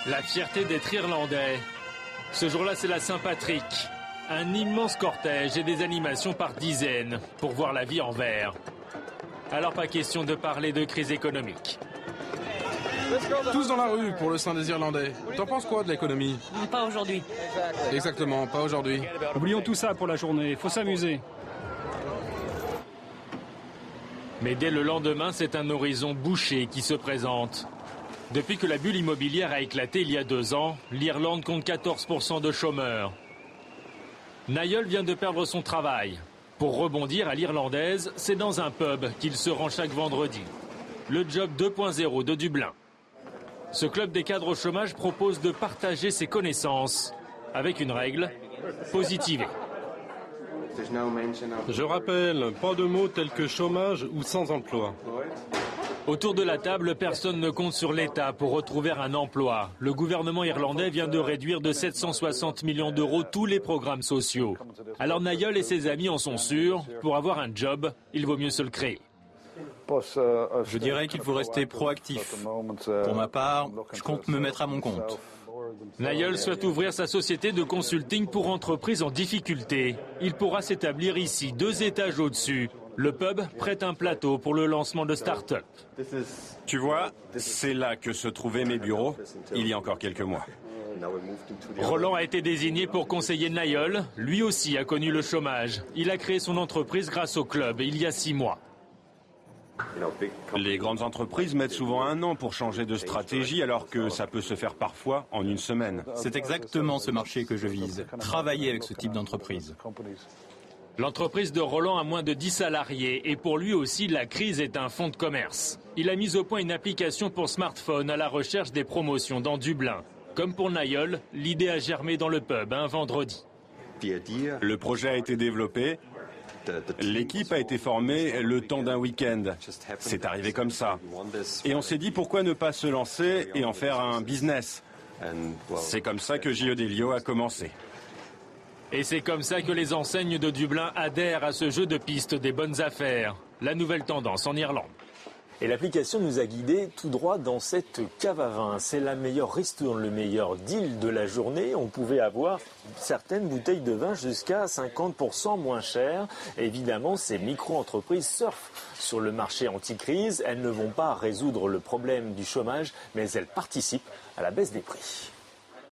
La fierté d'être irlandais. Ce jour-là, c'est la Saint-Patrick. Un immense cortège et des animations par dizaines pour voir la vie en vert. Alors pas question de parler de crise économique. Tous dans la rue pour le Saint des Irlandais. T'en penses quoi de l'économie? Pas aujourd'hui. Exactement, pas aujourd'hui. Oublions tout ça pour la journée, faut s'amuser. Mais dès le lendemain, c'est un horizon bouché qui se présente. Depuis que la bulle immobilière a éclaté il y a 2 ans, l'Irlande compte 14% de chômeurs. Niall vient de perdre son travail. Pour rebondir à l'irlandaise, c'est dans un pub qu'il se rend chaque vendredi. Le Job 2.0 de Dublin. Ce club des cadres au chômage propose de partager ses connaissances avec une règle, positiver. Je rappelle, pas de mots tels que chômage ou sans emploi. Autour de la table, personne ne compte sur l'État pour retrouver un emploi. Le gouvernement irlandais vient de réduire de 760 millions d'euros tous les programmes sociaux. Alors Niall et ses amis en sont sûrs, pour avoir un job, il vaut mieux se le créer. Je dirais qu'il faut rester proactif. Pour ma part, je compte me mettre à mon compte. Niall souhaite ouvrir sa société de consulting pour entreprises en difficulté. Il pourra s'établir ici, 2 étages au-dessus. Le pub prête un plateau pour le lancement de start-up. Tu vois, c'est là que se trouvaient mes bureaux, il y a encore quelques mois. Roland a été désigné pour conseiller Niall. Lui aussi a connu le chômage. Il a créé son entreprise grâce au club il y a 6 mois. Les grandes entreprises mettent souvent 1 an pour changer de stratégie, alors que ça peut se faire parfois en 1 semaine. C'est exactement ce marché que je vise. Travailler avec ce type d'entreprise. L'entreprise de Roland a moins de 10 salariés et pour lui aussi, la crise est un fonds de commerce. Il a mis au point une application pour smartphone à la recherche des promotions dans Dublin. Comme pour Niall, l'idée a germé dans le pub un vendredi. Le projet a été développé, l'équipe a été formée le temps d'un week-end. C'est arrivé comme ça. Et on s'est dit pourquoi ne pas se lancer et en faire un business. C'est comme ça que J.E. Delio a commencé. Et c'est comme ça que les enseignes de Dublin adhèrent à ce jeu de piste des bonnes affaires. La nouvelle tendance en Irlande. Et l'application nous a guidés tout droit dans cette cave à vin. C'est la meilleure ristourne, le meilleur deal de la journée. On pouvait avoir certaines bouteilles de vin jusqu'à 50% moins chères. Évidemment, ces micro-entreprises surfent sur le marché anti-crise. Elles ne vont pas résoudre le problème du chômage, mais elles participent à la baisse des prix.